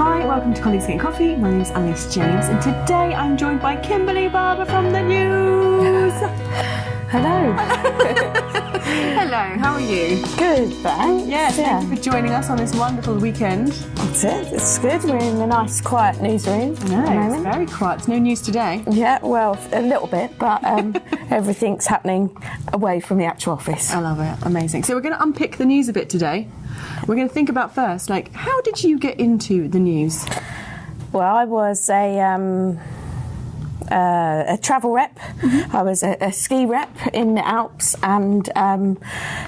Hi, welcome to Colleagues Getting Coffee. My name is Annelies James, and today I'm joined by Kimberley Barber from the news. Hello. Hello, how are you? Good, thanks. Yes, thank you for joining us on this wonderful weekend. That's it. It's good. We're in a nice, quiet newsroom. No, it's very quiet. There's no news today. Yeah, well, a little bit, but everything's happening away from the actual office. I love it. Amazing. So we're going to unpick the news a bit today. We're going to think about first, like, how did you get into the news? Well, I was a travel rep. Mm-hmm. I was a ski rep in the Alps and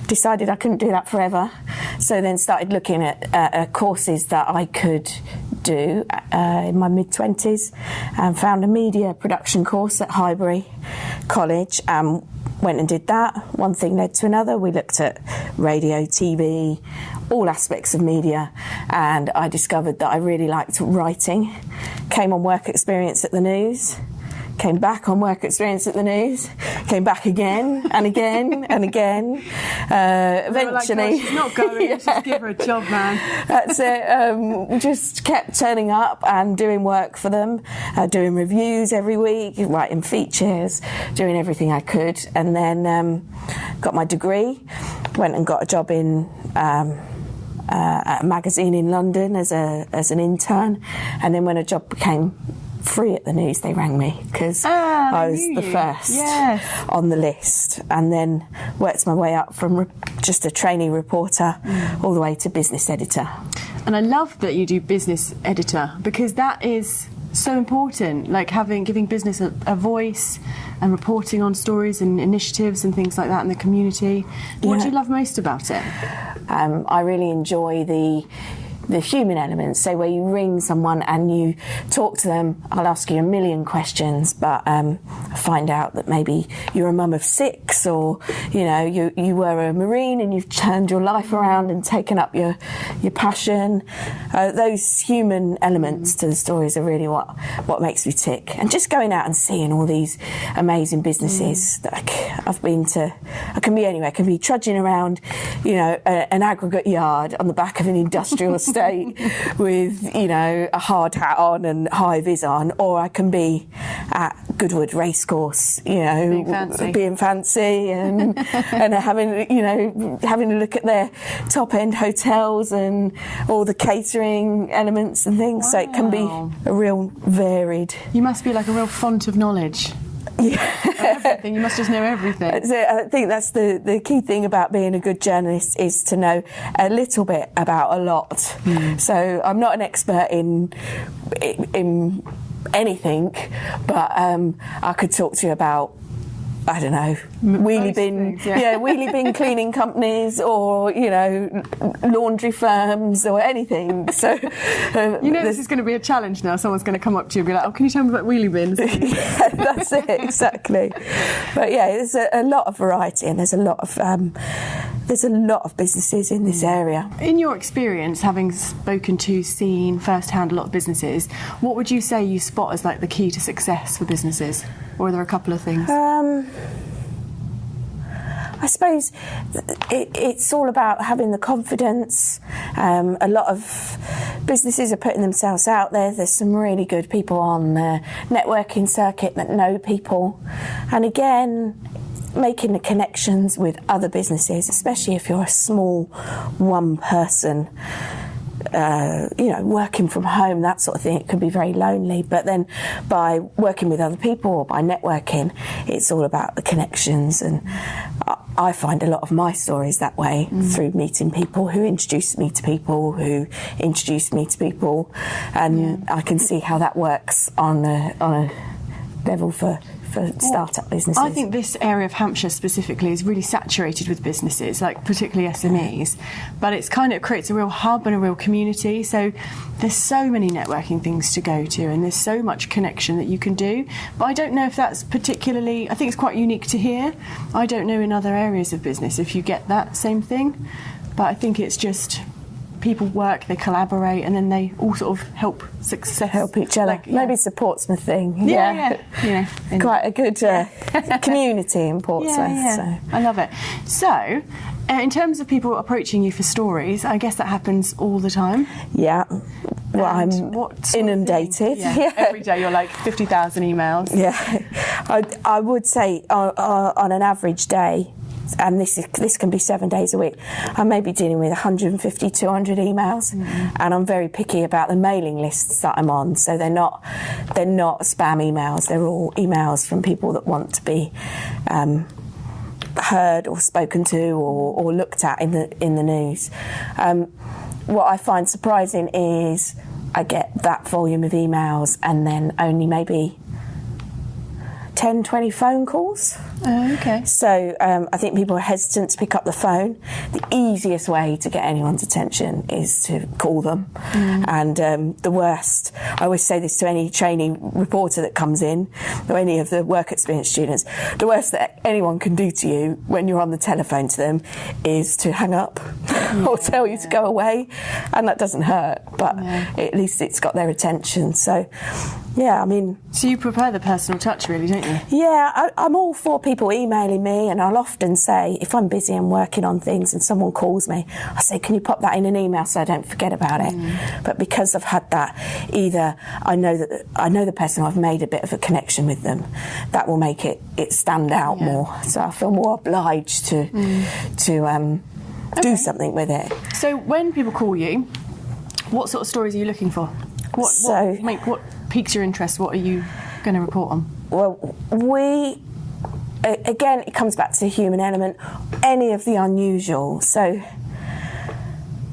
decided I couldn't do that forever. So then started looking at courses that I could do in my mid-20s and found a media production course at Highbury College. Went and did that. One thing led to another. We looked at radio, TV, all aspects of media, and I discovered that I really liked writing. Came on work experience at the news. Came back on work experience at the news, came back again and again and again. Eventually, she's not going. Yeah. Just give her a job, man. That's it. Just kept turning up and doing work for them, doing reviews every week, writing features, doing everything I could, and then got my degree. Went and got a job in a magazine in London as an intern, and then when a job became free at the news, they rang me because I was the first on the list, and then worked my way up from just a trainee reporter all the way to business editor. And I love that you do business editor, because that is so important, like giving business a voice and reporting on stories and initiatives and things like that in the community. What do you love most about it? I really enjoy the human elements, so where you ring someone and you talk to them. I'll ask you a million questions, but find out that maybe you're a mum of 6, or you were a Marine and you've turned your life around and taken up your passion. Those human elements to the stories are really what makes me tick. And just going out and seeing all these amazing businesses that I've been to. I can be anywhere. I can be trudging around, an aggregate yard on the back of an industrial estate with a hard hat on and high vis on, or I can be at Goodwood Racecourse, being fancy and having a look at their top end hotels and all the catering elements and things. Wow. So it can be a real varied. You must be like a real font of knowledge. Yeah. Everything. You must just know everything. So I think that's the key thing about being a good journalist, is to know a little bit about a lot. So I'm not an expert in anything, but I could talk to you about, I don't know, wheelie bin cleaning companies, or laundry firms, or anything. So this is going to be a challenge now. Someone's going to come up to you and be like, "Oh, can you tell me about wheelie bins?" Yeah, that's it, exactly. But there's a lot of variety, and there's a lot of businesses in this area. In your experience, having seen firsthand a lot of businesses, what would you say you spot as like the key to success for businesses? Or are there a couple of things? I suppose it's all about having the confidence. A lot of businesses are putting themselves out there. There's some really good people on the networking circuit that know people. And again, making the connections with other businesses, especially if you're a small one-person, working from home, that sort of thing, it can be very lonely. But then by working with other people or by networking, it's all about the connections. And I find a lot of my stories that way, through meeting people who introduced me to people who introduced me to people. And I can see how that works on a level for start-up businesses. I think this area of Hampshire specifically is really saturated with businesses, like particularly SMEs, but it creates a real hub and a real community. So there's so many networking things to go to, and there's so much connection that you can do. But I don't know if that's particularly, I think it's quite unique to here. I don't know in other areas of business if you get that same thing, but I think it's just people work, they collaborate, and then they all sort of help each other. Maybe it's a Portsmouth thing. Quite a good community in Portsmouth. So. I love it. So, in terms of people approaching you for stories, I guess that happens all the time. Yeah. Well, I'm inundated. Yeah. Every day you're like 50,000 emails. Yeah, I would say on an average day, and this can be 7 days a week, I may be dealing with 150, 200 emails, and I'm very picky about the mailing lists that I'm on. So they're not spam emails. They're all emails from people that want to be heard or spoken to or looked at in the news. What I find surprising is I get that volume of emails and then only maybe 10, 20 phone calls. Oh, okay. So I think people are hesitant to pick up the phone. The easiest way to get anyone's attention is to call them. And the worst, I always say this to any trainee reporter that comes in, or any of the work experience students, the worst that anyone can do to you when you're on the telephone to them is to hang up or tell you to go away. And that doesn't hurt, but at least it's got their attention. So, yeah, I mean... So you prefer the personal touch, really, don't you? Yeah, I'm all for people emailing me, and I'll often say, if I'm busy and working on things and someone calls me, I say, can you pop that in an email so I don't forget about it? But because I've had that, either I know the person, I've made a bit of a connection with them, that will make it stand out more. So I feel more obliged to do something with it. So when people call you, what sort of stories are you looking for? What piques your interest? What are you going to report on? Well, again, it comes back to the human element, any of the unusual. So,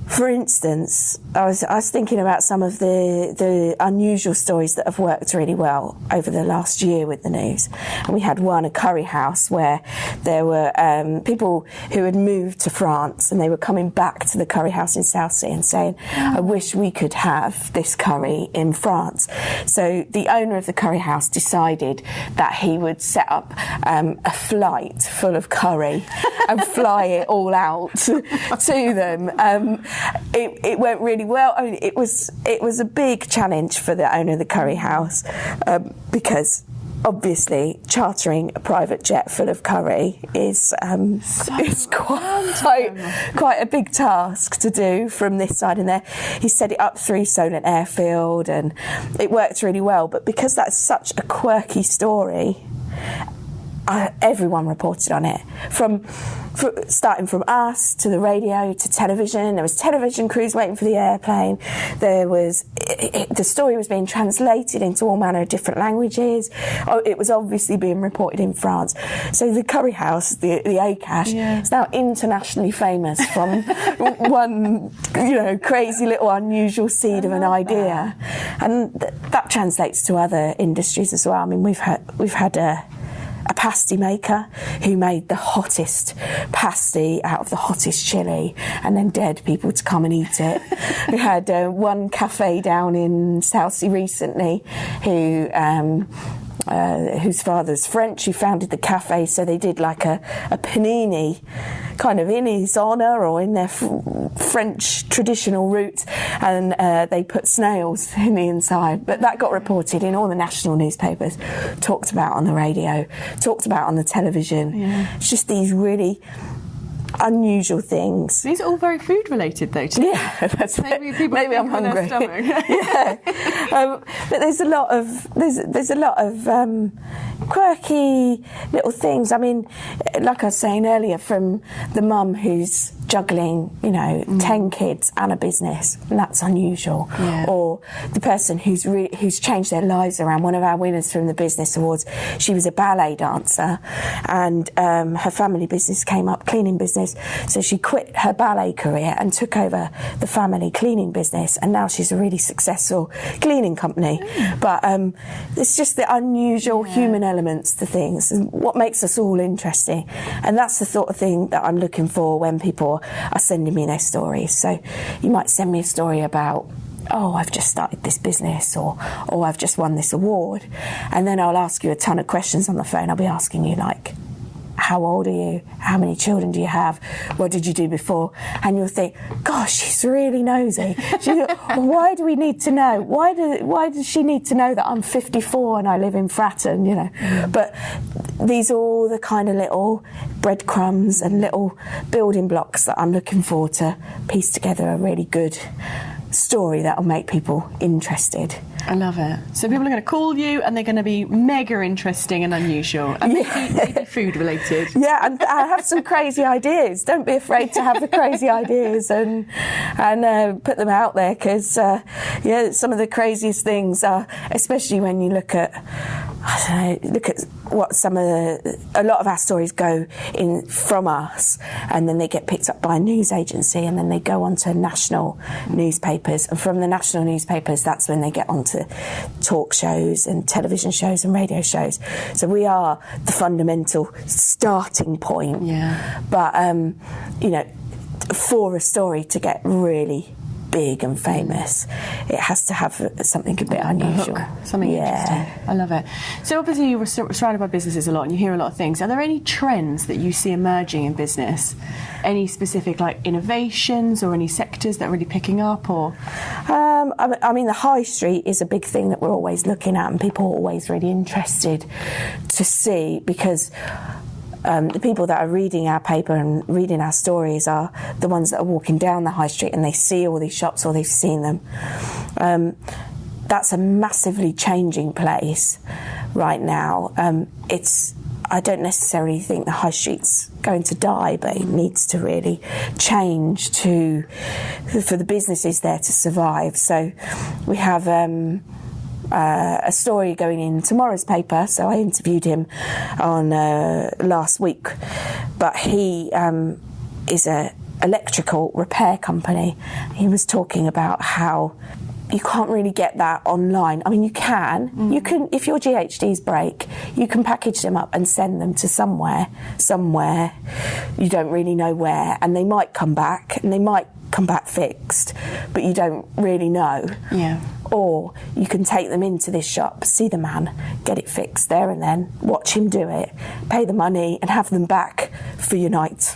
for instance, I was thinking about some of the unusual stories that have worked really well over the last year with the news. And we had one, a curry house, where there were people who had moved to France and they were coming back to the curry house in Southsea and saying, I wish we could have this curry in France. So the owner of the curry house decided that he would set up a flight full of curry and fly it all out to them. It went really well. I mean, it was a big challenge for the owner of the curry house because obviously chartering a private jet full of curry is quite a big task to do from this side and there. He set it up through Solent Airfield and it worked really well. But because that's such a quirky story, everyone reported on it, starting from us to the radio to television. There was television crews waiting for the airplane. There was the story was being translated into all manner of different languages. It was obviously being reported in France. So the curry house, the ACASH, is now internationally famous from one, crazy little unusual seed of an idea, and that translates to other industries as well. I mean, we've had a pasty maker who made the hottest pasty out of the hottest chili and then dared people to come and eat it. We had one cafe down in Southsea recently whose father's French, who founded the cafe, so they did like a panini kind of in his honour or in their French traditional route, and they put snails in the inside. But that got reported in all the national newspapers, talked about on the radio, talked about on the television. It's just these really unusual things. These are all very food related, though. Yeah, that's maybe I'm hungry. But there's a lot of quirky little things. I mean, like I was saying earlier, from the mum who's juggling, 10 kids and a business, and that's unusual. Or the person who's changed their lives around. One of our winners from the Business Awards, she was a ballet dancer, and her family business came up, cleaning business, so she quit her ballet career and took over the family cleaning business, and now she's a really successful cleaning company. But it's just the unusual human elements to things, and what makes us all interesting. And that's the sort of thing that I'm looking for when people are sending me their stories. So you might send me a story about, I've just started this business, or I've just won this award, and then I'll ask you a ton of questions on the phone. I'll be asking you like, how old are you? How many children do you have? What did you do before? And you'll think, gosh, she's really nosy. Why do we need to know? Why does she need to know that I'm 54 and I live in Fratton, But these are all the kind of little breadcrumbs and little building blocks that I'm looking for to piece together a really good story that'll make people interested. I love it. So people are going to call you and they're going to be mega interesting and unusual and maybe food related. Yeah, and I have some crazy ideas. Don't be afraid to have the crazy ideas and put them out there, because some of the craziest things are, especially when you look at what a lot of our stories go in from us, and then they get picked up by a news agency, and then they go on to national newspapers, and from the national newspapers that's when they get onto talk shows and television shows and radio shows. So we are the fundamental starting point. Yeah. But for a story to get really big and famous, it has to have something a bit unusual, something interesting. I love it. So obviously you were surrounded by businesses a lot and you hear a lot of things. Are there any trends that you see emerging in business? Any specific innovations or any sectors that are really picking up? Or I mean, the high street is a big thing that we're always looking at, and people are always really interested to see, because the people that are reading our paper and reading our stories are the ones that are walking down the high street and they see all these shops or they've seen them. That's a massively changing place right now. I don't necessarily think the high street's going to die, but it needs to really change for the businesses there to survive. So we have a story going in tomorrow's paper, so I interviewed him on last week, but he is a electrical repair company. He was talking about how you can't really get that online. I mean, you can. You can, if your GHDs break, you can package them up and send them to somewhere. You don't really know where, and they might come back, and they might come back fixed, but you don't really know. Yeah. Or you can take them into this shop, see the man, get it fixed there and then, watch him do it, pay the money, and have them back for your night.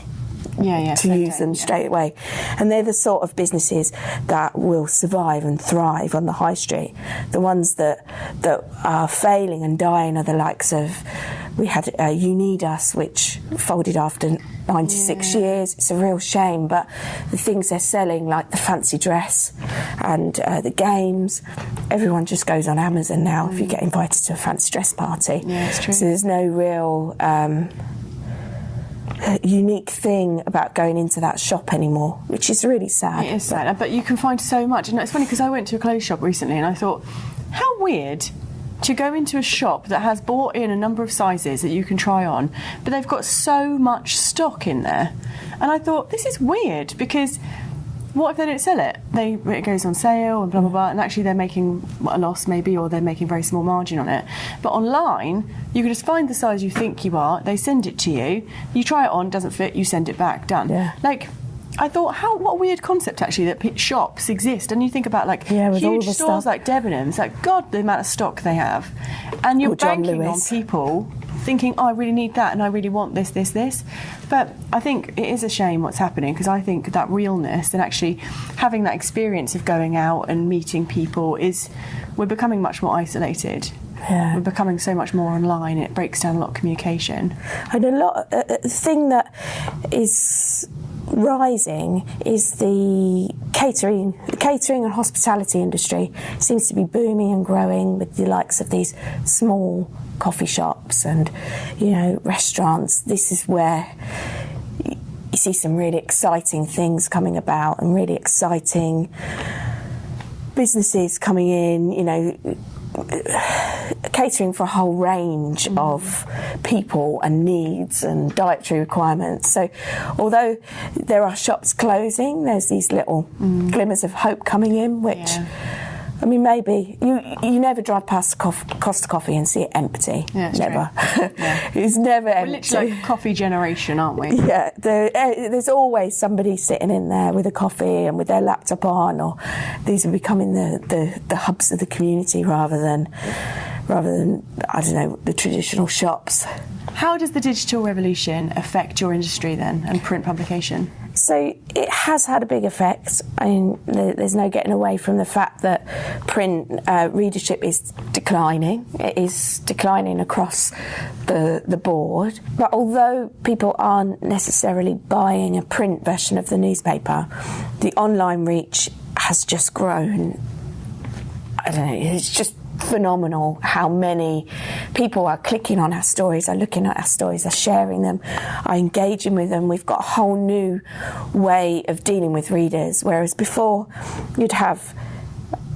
To use them straight away. And they're the sort of businesses that will survive and thrive on the high street. The ones that are failing and dying are the likes of, we had You Need Us, which folded after 96 years. It's a real shame, but the things they're selling, like the fancy dress and the games, everyone just goes on Amazon now if you get invited to a fancy dress party. Yeah, it's true. So there's no real unique thing about going into that shop anymore, which is really sad. It is sad, but you can find so much. And it's funny because I went to a clothes shop recently and I thought, how weird to go into a shop that has bought in a number of sizes that you can try on, but they've got so much stock in there. And I thought, this is weird, because what if they don't sell it? It goes on sale and blah, blah, blah, and actually they're making a loss maybe, or they're making very small margin on it. But online, you can just find the size you think you are, they send it to you, you try it on, doesn't fit, you send it back, done. Yeah. I thought, what a weird concept actually, that shops exist, and you think about huge stores stuff. like Debenhams, God, the amount of stock they have, and you're banking on people thinking, I really need that and I really want this. But I think it is a shame what's happening, because I think that realness and actually having that experience of going out and meeting people we're becoming much more isolated. Yeah. We're becoming so much more online. It breaks down a lot of communication. And the thing that is rising is the catering and hospitality industry. It seems to be booming and growing with the likes of these small coffee shops and restaurants. This is where you see some really exciting things coming about and really exciting businesses coming in, catering for a whole range of people and needs and dietary requirements. So although there are shops closing, there's these little glimmers of hope coming in, which I mean, maybe you never drive past Costa Coffee and see it empty. Yeah, it's never. Yeah. It's never empty. We're literally like a coffee generation, aren't we? Yeah, there's always somebody sitting in there with a coffee and with their laptop on, or these are becoming the hubs of the community rather than I don't know, the traditional shops. How does the digital revolution affect your industry then, and print publication? So it has had a big effect. I mean, there's no getting away from the fact that print readership is declining. It is declining across the board. But although people aren't necessarily buying a print version of the newspaper, the online reach has just grown. I don't know, it's just phenomenal how many people are clicking on our stories, are looking at our stories, are sharing them, are engaging with them. We've got a whole new way of dealing with readers, whereas before you'd have,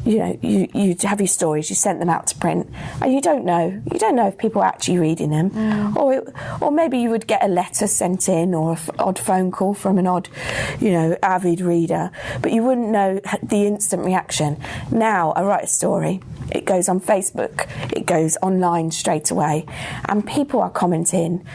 you'd have your stories, you sent them out to print, and you don't know if people are actually reading them, or maybe you would get a letter sent in or an odd phone call from an odd, avid reader, but you wouldn't know the instant reaction. Now I write a story, it goes on Facebook, it goes online straight away, and people are commenting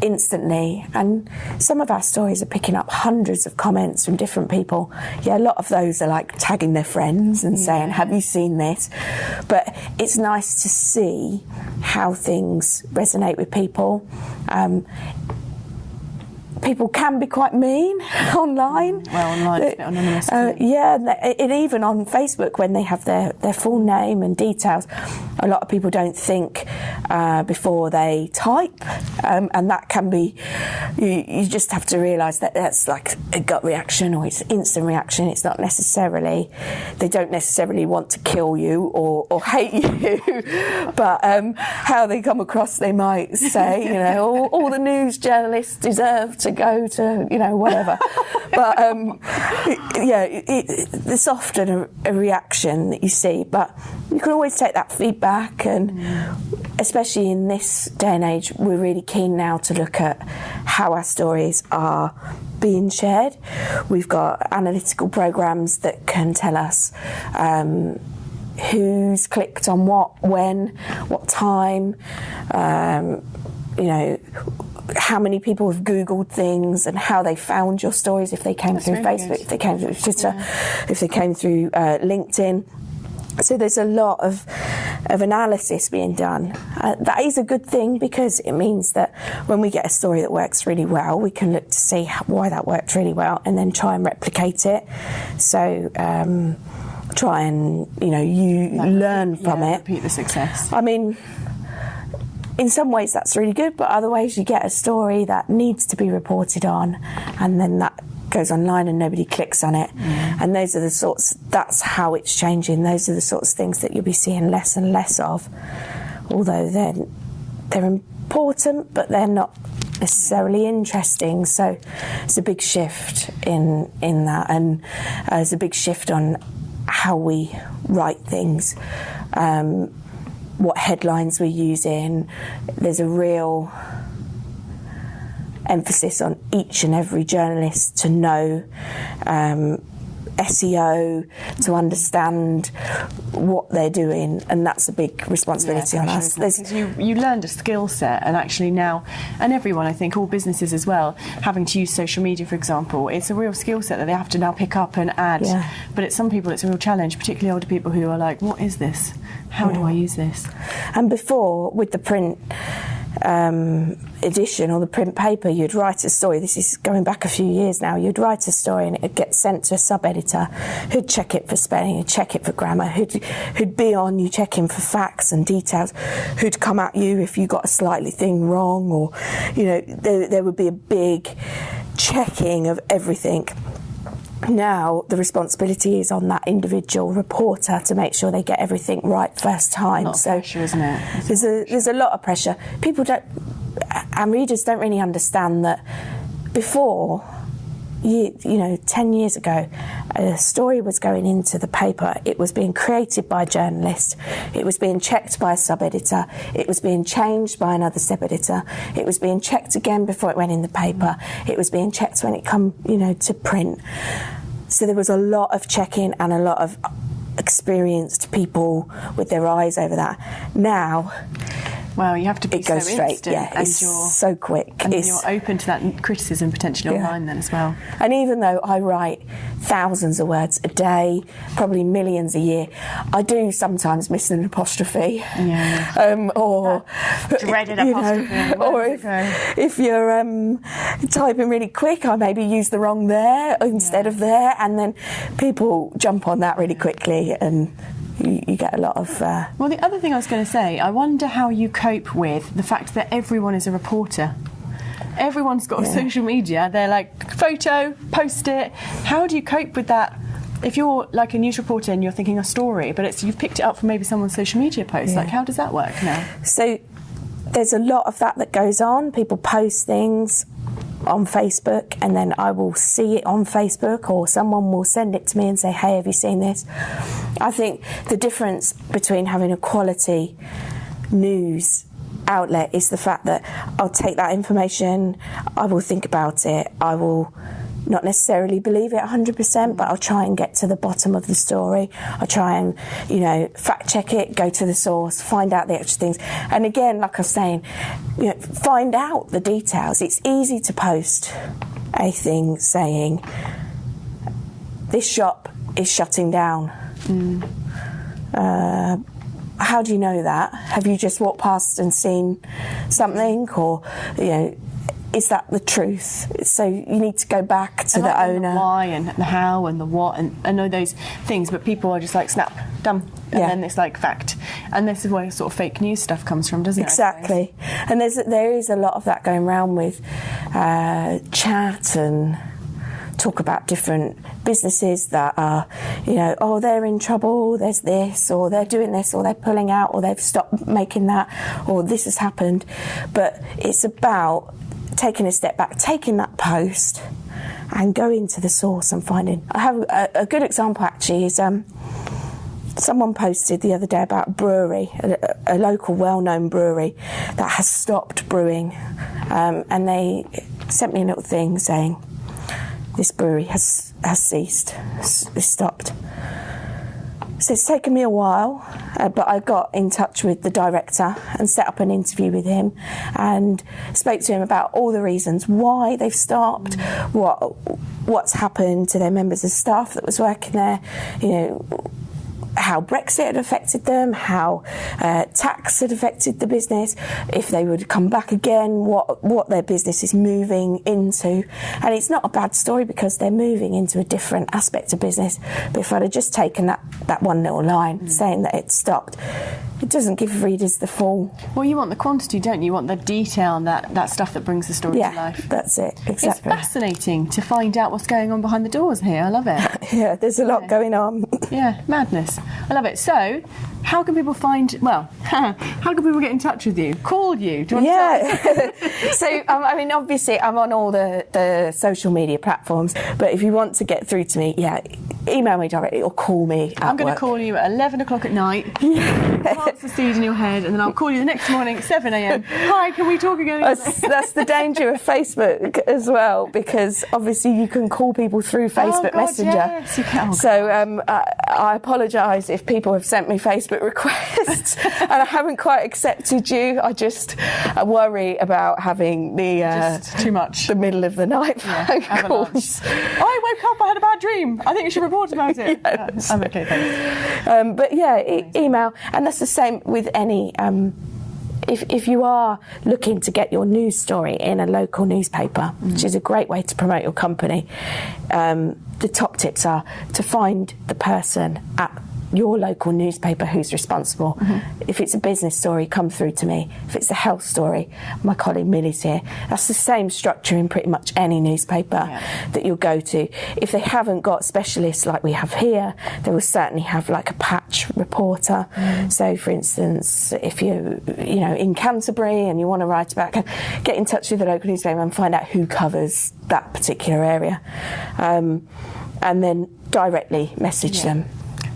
instantly, and some of our stories are picking up hundreds of comments from different people. A lot of those are like tagging their friends and saying, have you seen this? But it's nice to see how things resonate with people. People can be quite mean online. Well, online it's a bit anonymous. And even on Facebook, when they have their full name and details, a lot of people don't think before they type, and that can be. You just have to realise that that's like a gut reaction or it's instant reaction. It's not necessarily. They don't necessarily want to kill you or hate you, but how they come across, they might say, all the news journalists deserve to go to whatever. But there's often a reaction that you see, but you can always take that feedback, and especially in this day and age, we're really keen now to look at how our stories are being shared. We've got analytical programs that can tell us who's clicked on what, when, what time, how many people have Googled things and how they found your stories, if they came through Facebook, if they came through Twitter, if they came through LinkedIn. So there's a lot of analysis being done. That is a good thing, because it means that when we get a story that works really well, we can look to see why that worked really well and then try and replicate it. So try and, learn from it. Repeat the success. I mean, in some ways that's really good, but other ways you get a story that needs to be reported on, and then that goes online and nobody clicks on it. And those are the sorts, that's how it's changing. Those are the sorts of things that you'll be seeing less and less of, although they're important, but they're not necessarily interesting. So it's a big shift in that, and it's a big shift on how we write things. What headlines we're using. There's a real emphasis on each and every journalist to know SEO, to understand what they're doing, and that's a big responsibility on us. Because you learned a skill set, and actually now, and everyone, I think, all businesses as well, having to use social media, for example, it's a real skill set that they have to now pick up and add. But some people it's a real challenge, particularly older people who are like, what is this? How do I use this? And before, with the print edition or the print paper, you'd write a story. This is going back a few years now. You'd write a story and it'd get sent to a sub-editor who'd check it for spelling, who'd check it for grammar, who'd be on you checking for facts and details, who'd come at you if you got a slightly thing wrong, or there would be a big checking of everything. Now the responsibility is on that individual reporter to make sure they get everything right first time. So pressure, isn't it? There's a lot of pressure. People don't, and readers don't really understand that before, 10 years ago, a story was going into the paper. It was being created by a journalist. It was being checked by a sub-editor. It was being changed by another sub-editor. It was being checked again before it went in the paper. It was being checked when it come, to print. So there was a lot of checking and a lot of experienced people with their eyes over that. Now, well, you have to be it goes so straight. instant, Yeah, and it's so quick. And you're open to that criticism potentially online then as well. And even though I write thousands of words a day, probably millions a year, I do sometimes miss an apostrophe. Or dreaded apostrophe. Or if you're typing really quick, I maybe use the wrong there instead of there, and then people jump on that really quickly, and you get a lot of... Well, the other thing I was going to say, I wonder how you cope with the fact that everyone is a reporter. Everyone's got social media. They're like, photo, post it. How do you cope with that if you're like a news reporter and you're thinking a story, but you've picked it up from maybe someone's social media post, like how does that work now? So there's a lot of that goes on. People post things on Facebook, and then I will see it on Facebook, or someone will send it to me and say, hey, have you seen this? I think the difference between having a quality news outlet is the fact that I'll take that information, I will think about it, I will not necessarily believe it 100%, but I'll try and get to the bottom of the story. I'll try and, fact check it, go to the source, find out the extra things. And again, like I was saying, find out the details. It's easy to post a thing saying, this shop is shutting down. How do you know that? Have you just walked past and seen something? Or, is that the truth? So you need to go back to the owner. The why and the how and the what, and I know those things, but people are just like, snap, done. And then it's like fact. And this is where sort of fake news stuff comes from, doesn't it? Exactly. And there is a lot of that going around with chat and talk about different businesses that are, they're in trouble, there's this, or they're doing this, or they're pulling out, or they've stopped making that, or this has happened. But it's about taking a step back, taking that post and going to the source and finding. I have a good example actually is someone posted the other day about a brewery, a local well-known brewery that has stopped brewing, and they sent me a little thing saying this brewery has ceased, has stopped. So it's taken me a while, but I got in touch with the director and set up an interview with him and spoke to him about all the reasons why they've stopped, what's happened to their members of staff that was working there, how Brexit had affected them, how tax had affected the business, if they would come back again, what their business is moving into. And it's not a bad story because they're moving into a different aspect of business. But if I'd have just taken that one little line saying that it stopped, it doesn't give readers the full... Well, you want the quantity, don't you? You want the detail and that stuff that brings the story to life. That's it, exactly. It's fascinating to find out what's going on behind the doors here. I love it. Yeah, there's a lot going on. Yeah, madness. I love it. So, how can people how can people get in touch with you? Call you? Do you want to So, obviously, I'm on all the social media platforms, but if you want to get through to me, email me directly or call me I'm going to call you at 11 o'clock at night, plant the seed in your head, and then I'll call you the next morning at 7 a.m. Hi, can we talk again? That's the danger of Facebook as well, because obviously you can call people through Facebook Messenger. Yes, you can. So I apologise if people have sent me Facebook requests and I haven't quite accepted you. I just worry about having just too much. The middle of the night phone calls. I woke up, I had a bad dream. I think you should report about it. Yes. I'm okay, thanks. But email, and that's the same with any. If you are looking to get your news story in a local newspaper, which is a great way to promote your company, the top tips are to find the person at your local newspaper who's responsible. If it's a business story, come through to me. If it's a health story, my colleague Millie's here. That's the same structure in pretty much any newspaper that you'll go to. If they haven't got specialists like we have here, they will certainly have like a patch reporter. So for instance, if you're in Canterbury and you want to write about, get in touch with the local newspaper and find out who covers that particular area, and then directly message them.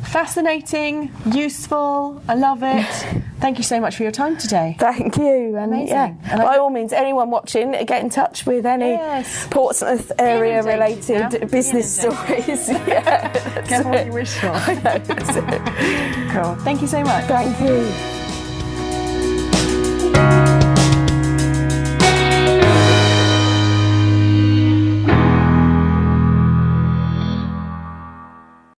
Fascinating, useful, I love it. Thank you so much for your time today. Thank you. And amazing. By all means, anyone watching, get in touch with any Portsmouth area related business stories. Careful what you wish for. I know, that's it. Cool. Thank you so much. Thank you.